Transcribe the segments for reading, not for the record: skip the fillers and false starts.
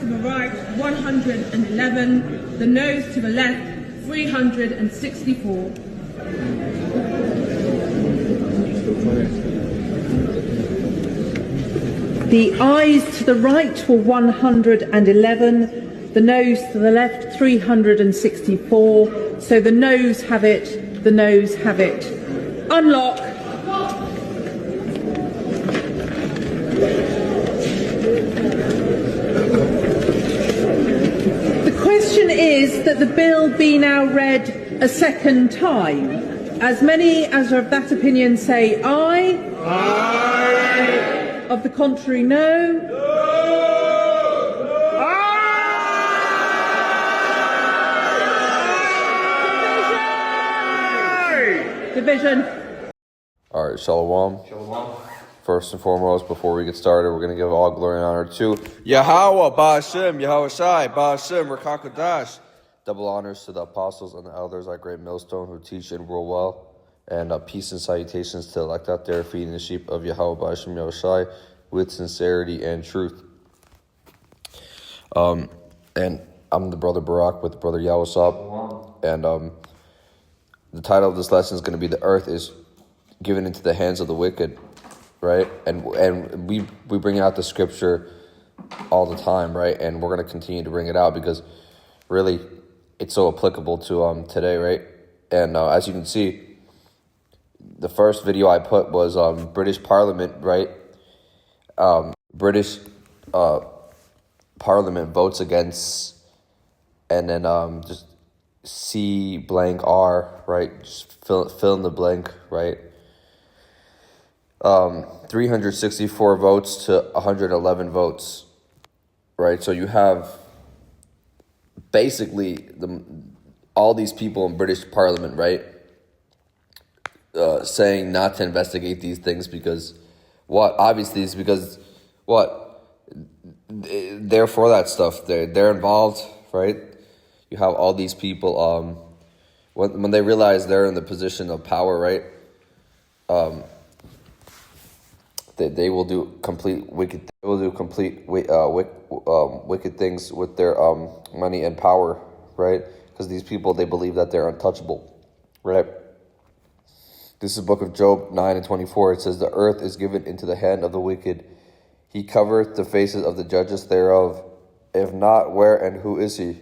to the right, 111. The noes to the left, 364. The ayes to the right were 111, the noes to the left 364. So the noes have it, the noes have it. Unlock. The question is that the bill be now read a second time. As many as are of that opinion say aye. Aye. Of the contrary, no. No! Division. All right, Shalom. Shalom. First and foremost, before we get started, we're going to give all glory and honor to Yahweh, Ba'ashem, Yahweh Shai, Ba'ashem, Rakakodash. Double honors to the apostles and the elders at Great Millstone who teach and rule well. And peace and salutations to the elect out there feeding the sheep of Yahweh, Ba'ashem, Yahweh Shai with sincerity and truth. And I'm the brother Barak with the brother Yahweh Sab. And the title of this lesson is going to be "The Earth is Given into the Hands of the Wicked," right? And we bring out the scripture all the time, right? And we're going to continue to bring it out because really it's so applicable to today, right? And as you can see, the first video I put was British Parliament, right? British Parliament votes against, and then just C blank R, right? Just fill in the blank, right? 364 votes to 111 votes, right? So you have basically all these people in British Parliament, right? Saying not to investigate these things because what? Obviously, it's because what? They're for that stuff. They're involved, right? You have all these people. When they realize they're in the position of power, right? They will do complete wicked. They will do complete wicked things with their money and power, right? Because these people, they believe that they're untouchable, right? This is the book of Job 9:24. It says, "The earth is given into the hand of the wicked. He covereth the faces of the judges thereof. If not, where and who is he?"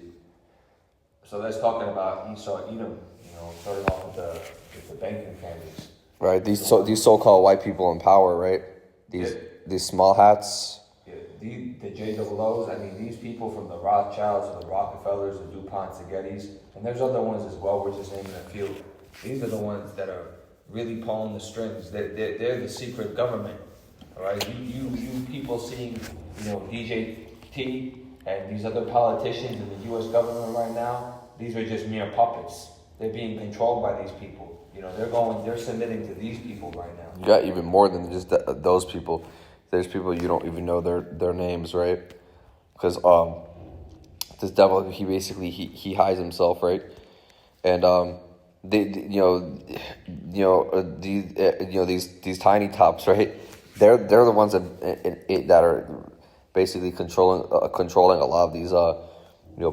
So that's talking about Esau, Edom, starting off with the banking families. Right, these so-called white people in power, right? These small hats. Yeah, the JOOs, I mean, these people from the Rothschilds, the Rockefellers, the DuPonts, the Gettys, and there's other ones as well, we're just naming a few. These are the ones that are really pulling the strings. They're the secret government, all right? You people seeing, DJT and these other politicians in the U.S. government right now, these are just mere puppets. They're being controlled by these people. They're submitting to these people right now. You got even more than just those people. There's people you don't even know their names, right? Because this devil, he basically he hides himself, right? And these tiny tops, right? They're the ones that are basically controlling a lot of these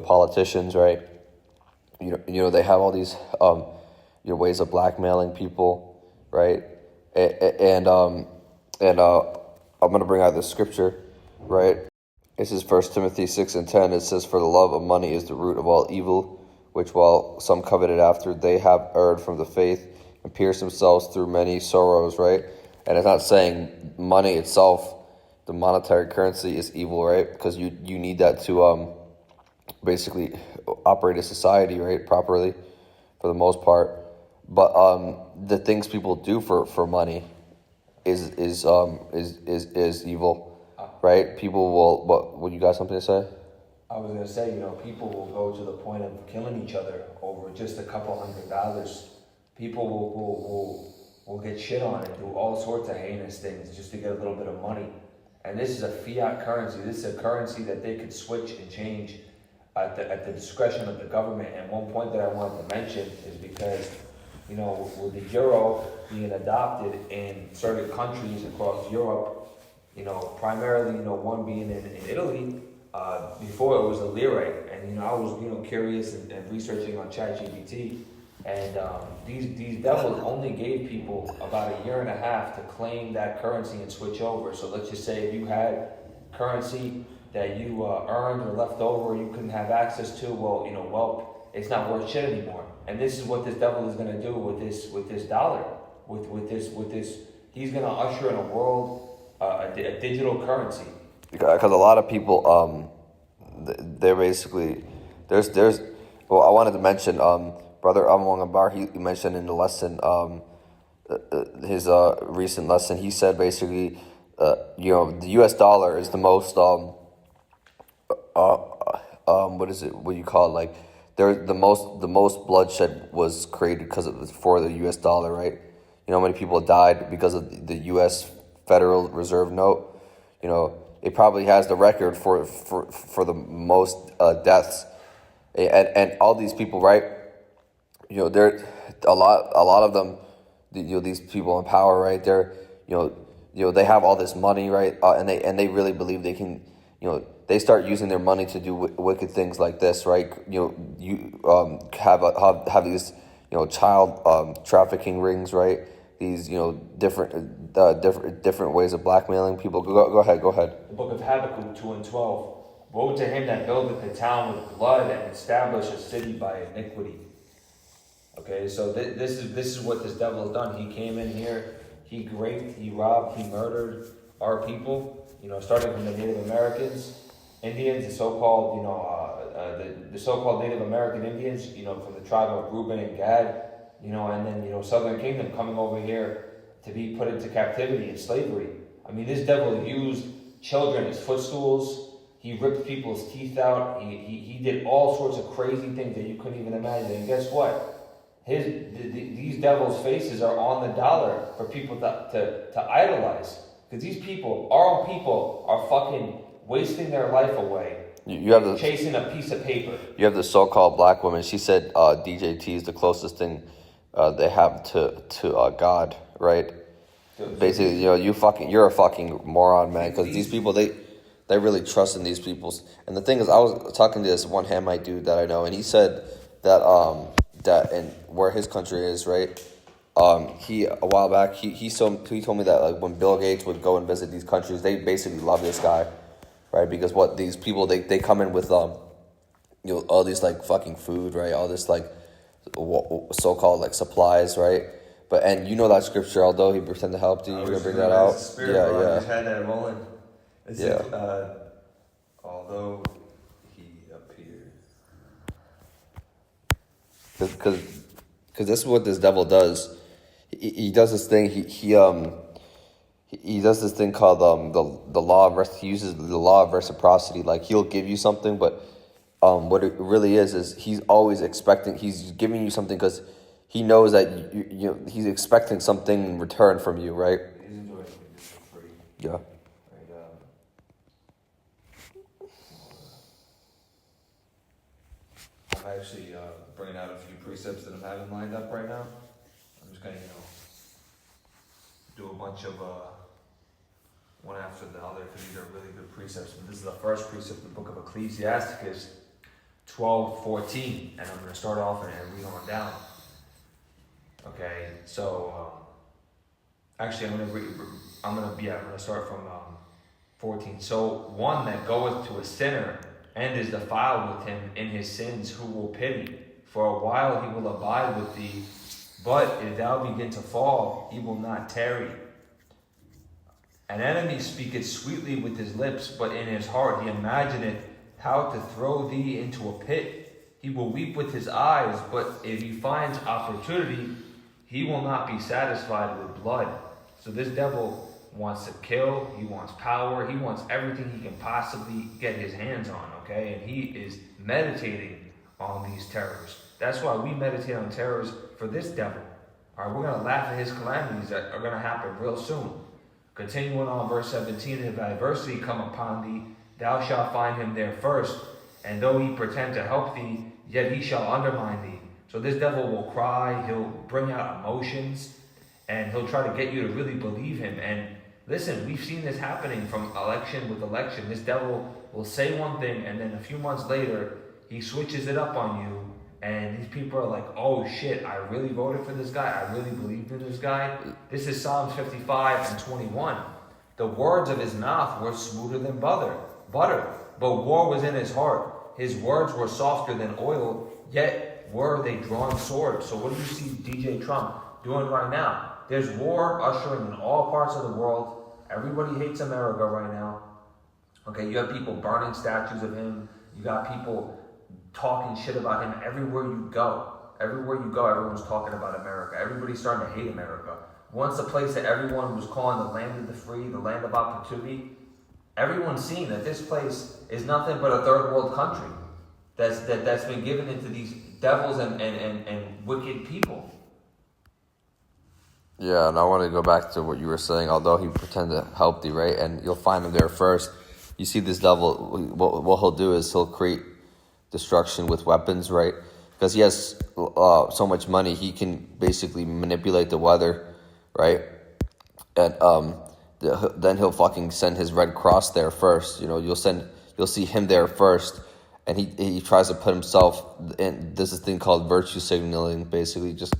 politicians, right? They have all these ways of blackmailing people, right? And I'm gonna bring out this scripture, right? This is 1 Timothy 6:10. It says, "For the love of money is the root of all evil, which while some coveted after, they have erred from the faith and pierced themselves through many sorrows," right? And it's not saying money itself, the monetary currency, is evil, right? Because you need that to basically operate a society, right, properly, for the most part. But the things people do for money is evil, right? People will. What you got something to say? I was gonna say, people will go to the point of killing each other over just a couple $100. People will get shit on and do all sorts of heinous things just to get a little bit of money. And this is a fiat currency. This is a currency that they could switch and change at the discretion of the government. And one point that I wanted to mention is because, with the euro being adopted in certain countries across Europe, primarily, one being in Italy, before it was a lira, and I was curious and researching on ChatGPT, and these devils only gave people about a year and a half to claim that currency and switch over. So let's just say if you had currency that you earned or left over, you couldn't have access to, well, it's not worth shit anymore. And this is what this devil is going to do with this dollar, with this. He's going to usher in a world, a digital currency. Because a lot of people, they're basically there's. Well, I wanted to mention, Brother Amwang he mentioned in the lesson, his recent lesson. He said basically, the U.S. dollar is the most what is it? What do you call it? Like, the most bloodshed was created for the U.S. dollar, right? You know how many people died because of the U.S. Federal Reserve note? It probably has the record for the most deaths, and all these people, right? They're a lot of them. These people in power, right? They have all this money, right? And they really believe they can. They start using their money to do wicked things like this, right? You have these child trafficking rings, right? These different ways of blackmailing people. Go ahead. The book of Habakkuk 2:12. Woe to him that buildeth a town with blood and establish a city by iniquity. Okay, so this is what this devil has done. He came in here, he raped, he robbed, he murdered our people. Starting from the Native Americans, Indians, the so-called the so-called Native American Indians. From the tribe of Reuben and Gad. And then Southern Kingdom coming over here to be put into captivity and slavery. I mean, this devil used children as footstools. He ripped people's teeth out. He did all sorts of crazy things that you couldn't even imagine. And guess what? These devils' faces are on the dollar for people to idolize. Because these people, our own people, are fucking wasting their life away. You have chasing a piece of paper. You have the so-called black woman. She said DJT is the closest thing they have to God, right? Basically, you're a fucking moron, man. Because these people, they really trust in these people's. And the thing is, I was talking to this one Hamite dude that I know, and he said that that in where his country is, right? He a while back he told me that like when Bill Gates would go and visit these countries, they basically love this guy, right? Because what these people they come in with all these like fucking food, right? All this like so-called like supplies, right? But and that scripture, although he pretended to help you, you're gonna bring that out. I just had that rolling. Although he appeared. Because this is what this devil does. He does this thing. He does this thing called the law of he uses the law of reciprocity. Like he'll give you something, but what it really is he's always expecting. He's giving you something because he knows that he's expecting something in return from you, right? He's enjoying it for free. Yeah. I'm actually bringing out a few precepts that I'm having lined up right now. I'm just going to, do a bunch of one after the other because these are really good precepts. But this is the first precept in the book of Ecclesiasticus 12:14, and I'm going to start off and read on down. Okay, so actually I'm going to start from 14. So one that goeth to a sinner and is defiled with him in his sins, who will pity? For a while he will abide with thee, but if thou begin to fall, he will not tarry. An enemy speaketh sweetly with his lips, but in his heart he imagineth how to throw thee into a pit. He will weep with his eyes, but if he finds opportunity, he will not be satisfied with blood. So this devil wants to kill, he wants power, he wants everything he can possibly get his hands on, okay? And he is meditating on these terrors. That's why we meditate on terrors for this devil. All right, we're going to laugh at his calamities that are going to happen real soon. Continuing on, verse 17, if adversity come upon thee, thou shalt find him there first. And though he pretend to help thee, yet he shall undermine thee. So this devil will cry, he'll bring out emotions, and he'll try to get you to really believe him. And Listen, we've seen this happening from election with election. This devil will say one thing, and then a few months later, he switches it up on you. And these people are like, oh shit, I really voted for this guy. I really believed in this guy. This is Psalms 55 and 21. The words of his mouth were smoother than butter, but war was in his heart. His words were softer than oil, yet were they drawn swords. So what do you see DJ Trump doing right now? There's war ushering in all parts of the world. Everybody hates America right now. Okay, you have people burning statues of him. You got people talking shit about him everywhere you go. Everywhere you go, everyone's talking about America. Everybody's starting to hate America. Once a place that everyone was calling the land of the free, the land of opportunity, everyone's seen that this place is nothing but a third world country that's been given into these devils and wicked people. Yeah, and I want to go back to what you were saying. Although he pretends to help thee, right? And you'll find him there first. You see this devil, what he'll do is he'll create destruction with weapons, right? Because he has so much money, he can basically manipulate the weather, right? And then he'll fucking send his Red Cross there first. You know, you'll see him there first, and he tries to put himself in. There's this thing called virtue signaling, basically just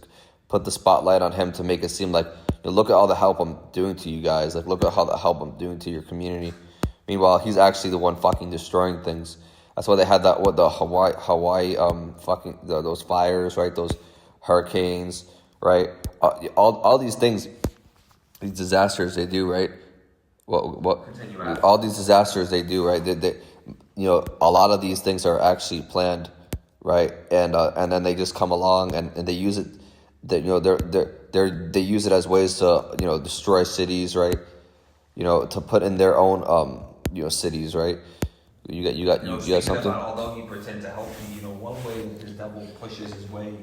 put the spotlight on him to make it seem like, you know, look at all the help I'm doing to you guys. Like, look at how the help I'm doing to your community. Meanwhile, he's actually the one fucking destroying things. That's why they had that, what, the Hawaii those fires, right? Those hurricanes, right? All these things, these disasters they do, right? All these disasters they do, right? They you know, a lot of these things are actually planned, right? And then they just come along and they use it. That, you know, they use it as ways to, you know, destroy cities, right? You know, to put in their own you know, cities, right? You got something. Although he pretends to help me, you know, one way that this devil pushes his way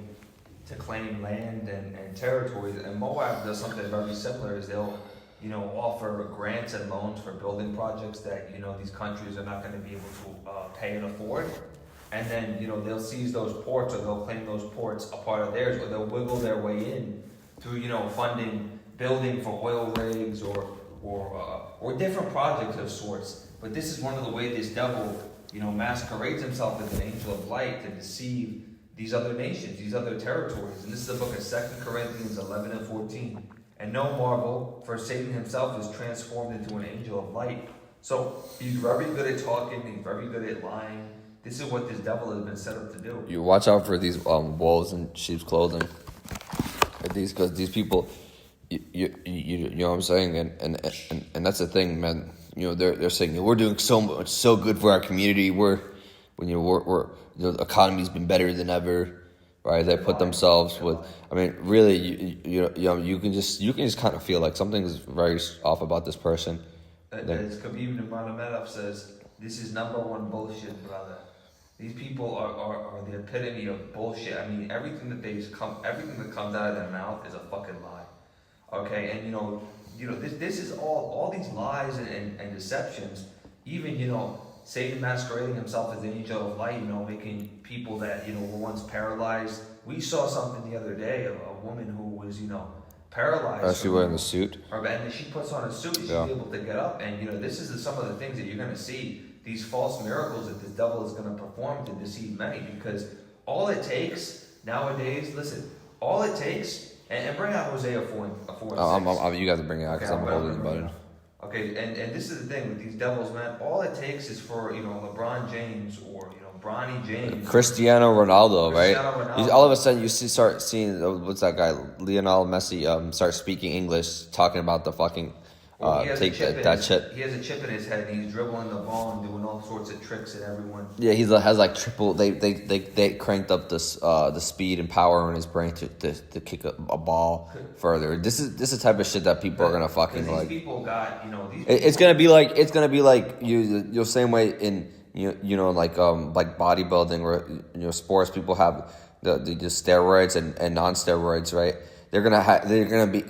to claim land and territories, and Moab does something very similar. Is they'll, you know, offer grants and loans for building projects that, you know, these countries are not going to be able to pay and afford. And then, you know, they'll seize those ports, or they'll claim those ports a part of theirs, or they'll wiggle their way in through, you know, funding, building for oil rigs or different projects of sorts. But this is one of the ways this devil, you know, masquerades himself as an angel of light to deceive these other nations, these other territories. And this is the book of 2 Corinthians 11 and 14. And no marvel, for Satan himself is transformed into an angel of light. So he's very good at talking, he's very good at lying. This is what this devil has been set up to do. You watch out for these wolves in sheep's clothing. Because these people, you know what I'm saying, and that's the thing, man. You know, they're saying we're doing so good for our community. We're the economy's been better than ever, right? They put themselves with. I mean, really, you can just kind of feel like something is very off about this person. As Khabib Nurmagomedov says, this is number one bullshit, brother. These people are the epitome of bullshit. I mean, everything that comes out of their mouth is a fucking lie. Okay, and you know this is all these lies and deceptions. Even, you know, Satan masquerading himself as an angel of light. You know, making people that, you know, were once paralyzed. We saw something the other day of a woman who was, you know, paralyzed. She wearing the suit. And she puts on a suit. She's able to get up. And you know, this is some of the things that you're going to see. These false miracles that this devil is going to perform to deceive many, because all it takes nowadays, all it takes, and bring out Hosea 4 and 6. You guys bring it out because I'm holding the button. Okay, and this is the thing with these devils, man. All it takes is for, you know, LeBron James or, you know, Bronny James, Cristiano Ronaldo, right? Ronaldo. All of a sudden, start seeing what's that guy, Lionel Messi, start speaking English, talking about the fucking. Take that chip. He has a chip in his head, and he's dribbling the ball and doing all sorts of tricks at everyone. Yeah, he has like triple. They cranked up the speed and power in his brain to kick a ball further. This is the type of shit that people are gonna fucking like. People got, you know, it's gonna be like you same way in you know like bodybuilding, or, you know, sports. People have the steroids and non-steroids, right? They're gonna be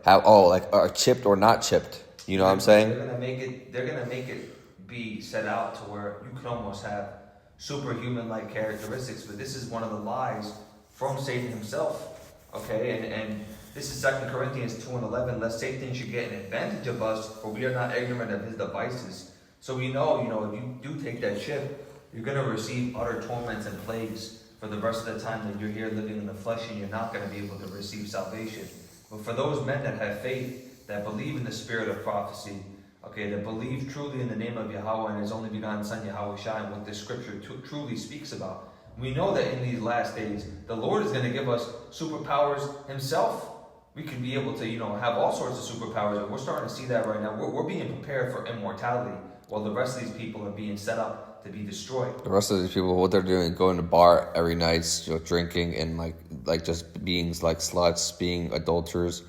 are chipped or not chipped. You know what I'm saying? They're gonna make it be set out to where you can almost have superhuman-like characteristics. But this is one of the lies from Satan himself. Okay, and This is 2 Corinthians 2:11. Lest Satan should get an advantage of us, for we are not ignorant of his devices. So we know, if you do take that ship, you're going to receive utter torments and plagues for the rest of the time that you're here living in the flesh, and you're not going to be able to receive salvation. But for those men that have faith, that believe in the spirit of prophecy, okay, that believe truly in the name of Yahweh and his only begotten Son, Yahweh Shai, and what this scripture truly speaks about, we know that in these last days, the Lord is going to give us superpowers himself. We could be able to, have all sorts of superpowers, and we're starting to see that right now. We're being prepared for immortality, while the rest of these people are being set up to be destroyed. The rest of these people, what they're doing, going to bar every night, drinking and like just being like sluts, being adulterers,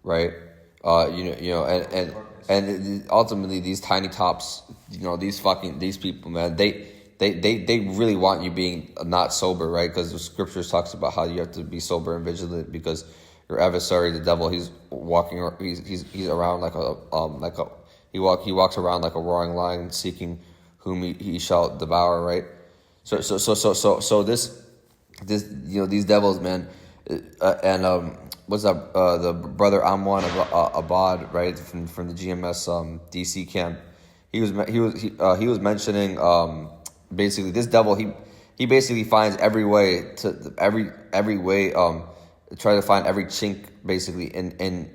right? And ultimately these tiny tops, these people, man, they really want you being not sober, right? Because the scriptures talks about how you have to be sober and vigilant, because your adversary, the devil, he's around he walks around like a roaring lion, seeking whom he shall devour, right? So this these devils, man, what's up? The brother Amwan Abad, right, from the GMS DC camp, he was mentioning basically this devil, he basically finds every way try to find every chink basically in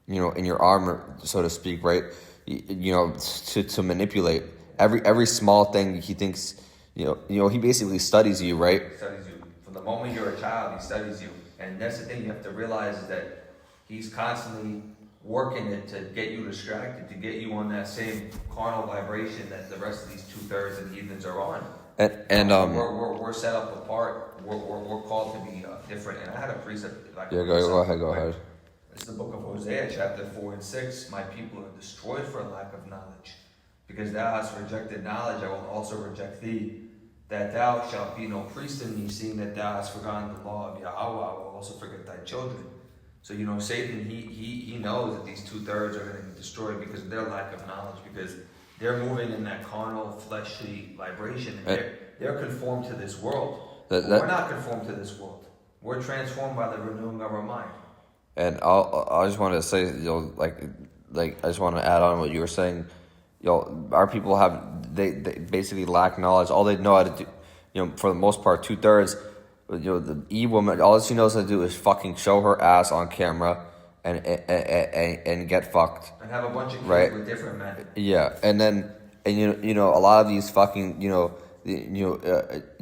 your armor, so to speak, right? To manipulate every small thing. He thinks, he basically studies you, right? He studies you. From the moment you're a child, he studies you. And that's the thing you have to realize, is that he's constantly working it to get you distracted, to get you on that same carnal vibration that the rest of these 2/3 of the heathens are on. We're set up apart. We're called to be different. And I had a precept. Go ahead. It's the book of Hosea, chapter 4 and 6. My people are destroyed for a lack of knowledge. Because thou hast rejected knowledge, I will also reject thee. That thou shalt be no priest in me, seeing that thou hast forgotten the law of Yahweh, I will also forget thy children. So, Satan, he knows that these 2/3 are going to be destroyed because of their lack of knowledge, because they're moving in that carnal, fleshly vibration. And they're conformed to this world. We're not conformed to this world. We're transformed by the renewing of our mind. And I just want to say, I just want to add on what you were saying. Our people they basically lack knowledge. All they know how to do, for the most part, 2/3, the E-woman, all she knows how to do is fucking show her ass on camera and get fucked. And have a bunch of kids, right, with different men. Yeah, and a lot of these fucking,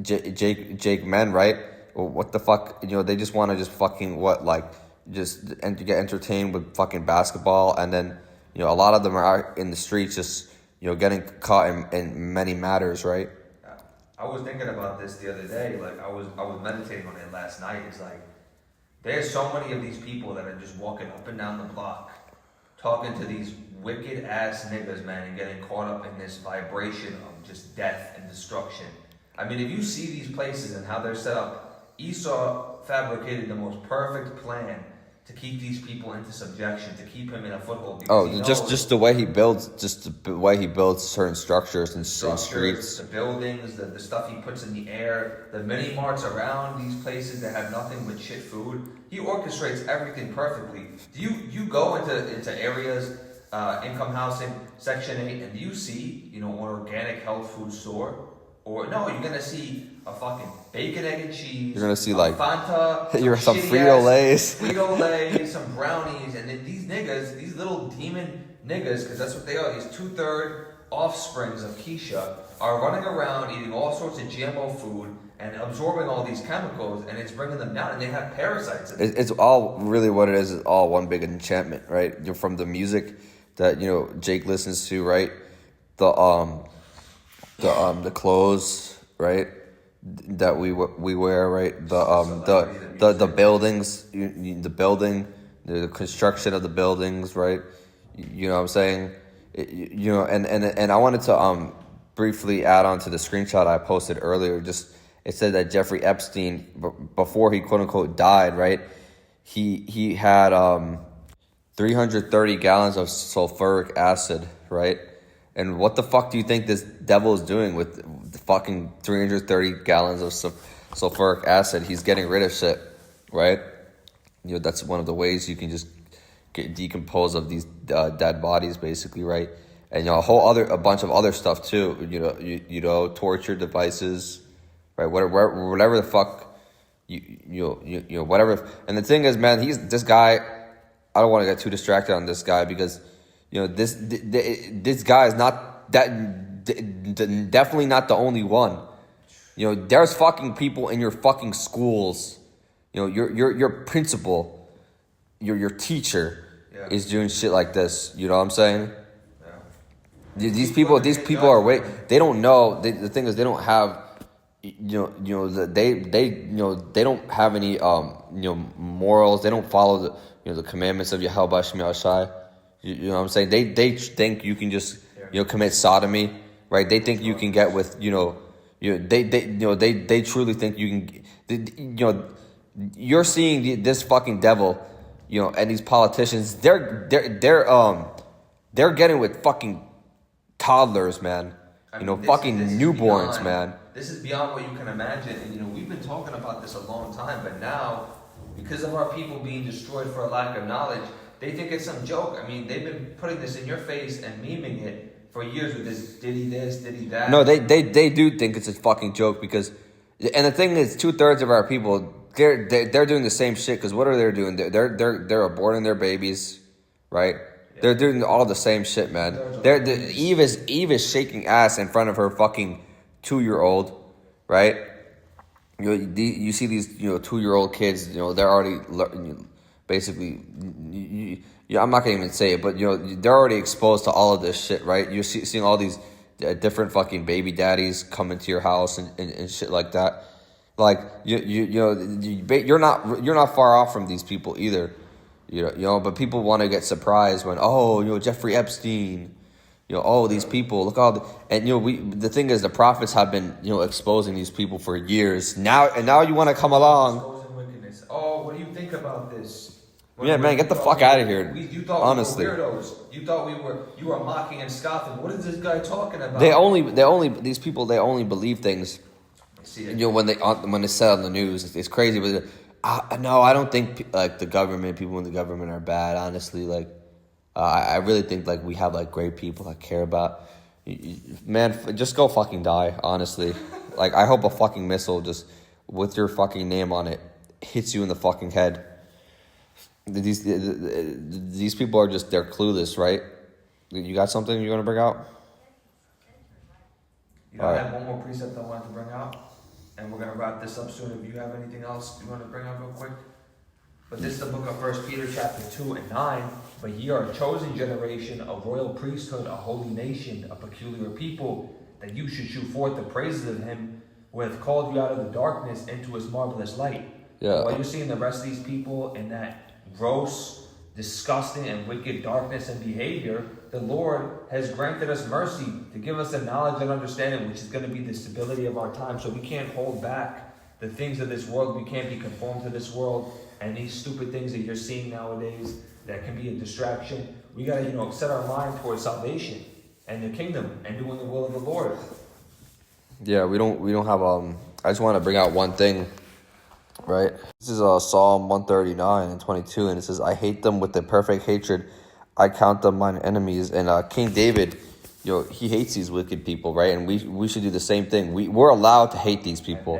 Jake men, right? Well, what the fuck, they just want to just fucking to get entertained with fucking basketball, and then a lot of them are in the streets just getting caught in many matters, right? I was thinking about this the other day. I was meditating on it last night. It's like there's so many of these people that are just walking up and down the block, talking to these wicked ass niggas, man, and getting caught up in this vibration of just death and destruction. I mean, if you see these places and how they're set up, Esau fabricated the most perfect plan to keep these people into subjection, to keep him in a foothold. Just the way he builds, certain structures and streets, the buildings, the stuff he puts in the air, the mini marts around these places that have nothing but shit food. He orchestrates everything perfectly. Do you go into areas, income housing, Section 8, and do you see an organic health food store? Or no, you're gonna see a fucking bacon, egg, and cheese. You're gonna see Fanta, some Frito-Lays, some brownies, and then these niggas, these little demon niggas, because that's what they are. These 2/3 offsprings of Keisha are running around eating all sorts of GMO food and absorbing all these chemicals, and it's bringing them down, and they have parasites in it. It's all really what it is all one big enchantment, right? From the music that Jake listens to, right? The clothes, right, that we wear, right, the buildings, the construction of the buildings, right, what I'm saying, and I wanted to briefly add on to the screenshot I posted earlier. It said that Jeffrey Epstein, before he quote unquote died, right, he had 330 gallons of sulfuric acid, right. And what the fuck do you think this devil is doing with the fucking 330 gallons of sulfuric acid? He's getting rid of shit, right? that's one of the ways you can just get decomposed of these dead bodies, basically, right? And a bunch of other stuff too. Torture devices, right? Whatever the fuck, whatever. And the thing is, man, this guy. I don't want to get too distracted on this guy because, this guy is not definitely not the only one. There's fucking people in your fucking schools. Your principal, your teacher is doing shit like this. You know what I'm saying? Yeah. These people are they don't know. The thing is, they don't have, they don't have any morals. They don't follow the commandments of Yahweh Shemel Shai. You know what I'm saying? They think you can just commit sodomy, right? They think you can get with they truly think you can. You're seeing this fucking devil, and these politicians. They're getting with fucking toddlers, man. Fucking newborns, man. This is beyond what you can imagine, and we've been talking about this a long time, but now, because of our people being destroyed for a lack of knowledge, they think it's some joke. I mean, they've been putting this in your face and memeing it for years with this Diddy that. No, they do think it's a fucking joke because, and the thing is, 2/3 of our people, they're doing the same shit. Because what are they doing? They're aborting their babies, right? Yeah. They're doing all the same shit, man. Eve is shaking ass in front of her fucking 2-year-old, right? You see these 2-year-old kids. They're already basically. I'm not gonna even say it, but they're already exposed to all of this shit, right? You're seeing all these different fucking baby daddies come into your house and shit like that. Like you're not far off from these people either, But people want to get surprised when Jeffrey Epstein, these people look the thing is the prophets have been exposing these people for years now, and now you want to come along. Exposing wickedness. Oh, what do you think about this? Man, get the fuck out of here. You thought honestly, we were weirdos. You thought you were mocking and scoffing. What is this guy talking about? These people only believe things. When they say on the news, it's crazy. But no, I don't think the government, people in the government are bad. Honestly, I really think we have great people that care about. Man, just go fucking die. Honestly, I hope a fucking missile just with your fucking name on it hits you in the fucking head. These people are they're clueless, right? You got something you want to bring out? I have one more precept I wanted to bring out, and we're gonna wrap this up soon. If you have anything else you want to bring out real quick, but this is the book of 1 Peter chapter 2 and 9. But ye are a chosen generation, a royal priesthood, a holy nation, a peculiar people, that you should shew forth the praises of Him who hath called you out of the darkness into His marvelous light. Yeah. While you're seeing the rest of these people in that gross, disgusting, and wicked darkness and behavior, the Lord has granted us mercy to give us the knowledge and understanding, which is going to be the stability of our time. So we can't hold back the things of this world. We can't be conformed to this world and these stupid things that you're seeing nowadays that can be a distraction. We got to, set our mind towards salvation and the kingdom and doing the will of the Lord. Yeah, we don't have I just want to bring out one thing. Right. This is Psalm 139 and 22, and it says, "I hate them with the perfect hatred. I count them mine enemies." And King David, he hates these wicked people, right? And we should do the same thing. We're allowed to hate these people.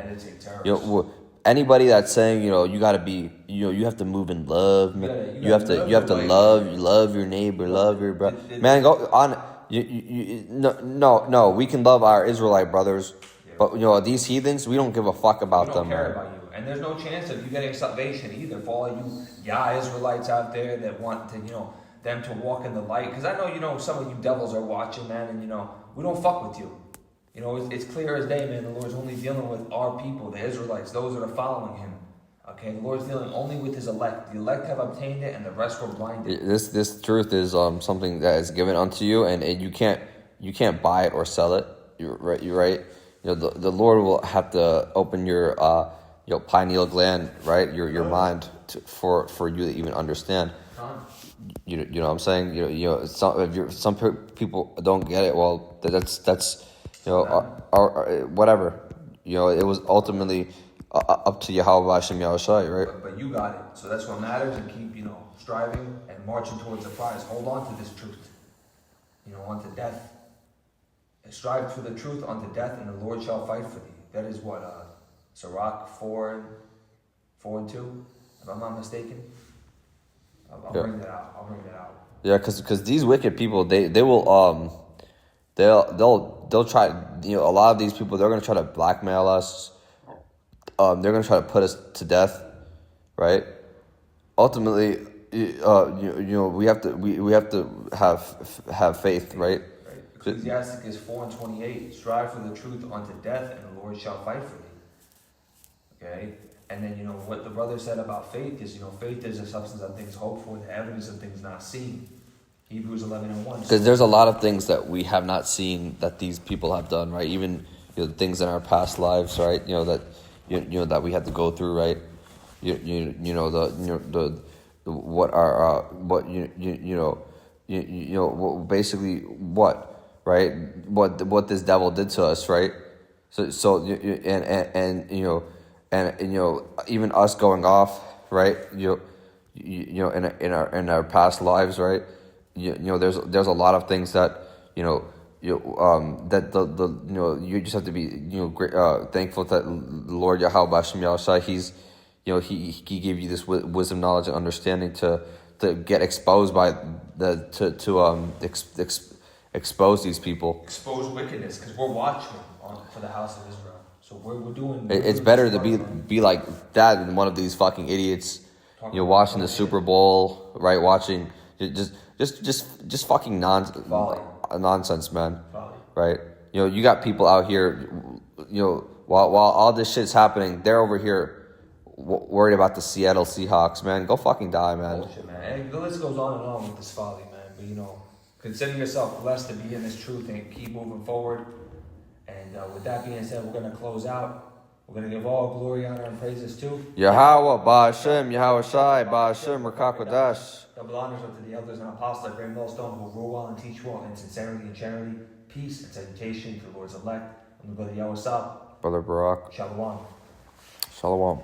Anybody that's saying, you got to be, you have to move in love. You have to love your neighbor, love your brother. Man, go on. No. We can love our Israelite brothers, but these heathens, we don't give a fuck about them. We don't care about you. And there's no chance of you getting salvation either for all you Israelites out there that want to, them to walk in the light. Because I know, some of you devils are watching, man, and, we don't fuck with you. It's clear as day, man. The Lord's only dealing with our people, the Israelites, those that are following Him. Okay, the Lord's dealing only with His elect. The elect have obtained it, and the rest were blinded. This truth is something that is given unto you, and you can't buy it or sell it. You're right. The Lord will have to open your pineal gland, right? Your mind for you to even understand. You know what I'm saying? Some people don't get it. Well, that's whatever. It was ultimately up to Yahweh Hashem Yahushai, right? But you got it. So that's what matters, and keep, striving and marching towards the prize. Hold on to this truth, unto death. And strive for the truth unto death, and the Lord shall fight for thee. That is what, Sirach 4 and 2, if I'm not mistaken. I'll bring that out. Yeah, because these wicked people, they will they'll try, a lot of these people, they're gonna try to blackmail us. They're gonna try to put us to death, right? Ultimately, we have to have faith, right? Ecclesiasticus 4:28. Strive for the truth unto death, and the Lord shall fight for thee. Okay? And then, what the brother said about faith is, faith is the substance of things hoped for, the evidence of things not seen. Hebrews 11:1. Because there's a lot of things that we have not seen that these people have done, right? Even things in our past lives, right? That that we had to go through, right? Basically right? What this devil did to us, right? So even us going off, right? In our past lives, right? There's a lot of things that that you just have to be thankful that the Lord Yahweh Hashem Yahushai, he's he gave you this wisdom, knowledge, and understanding to get exposed by expose these people. Expose wickedness, because we're watchmen for the house of Israel. So we're doing. It's better to be like that than one of these fucking idiots. Watching the Super Bowl, right? Watching just fucking nonsense, man. Folly. Right? You got people out here. While all this shit's happening, they're over here worried about the Seattle Seahawks, man. Go fucking die, man. Bullshit, man. And the list goes on and on with this folly, man. But consider yourself blessed to be in this truth and keep moving forward. And with that being said, we're going to close out. We're going to give all glory, honor, and praises to Yahweh, Ba'ashem, Yahweh Shai, Ba'ashem, Rakakodash. Double honors unto the elders and apostles at Great Millstone who rule well and teach well in sincerity and charity, peace and salutation to the Lord's elect. And we go to Yahweh Sab. Brother Barak. Shalom. Shalom.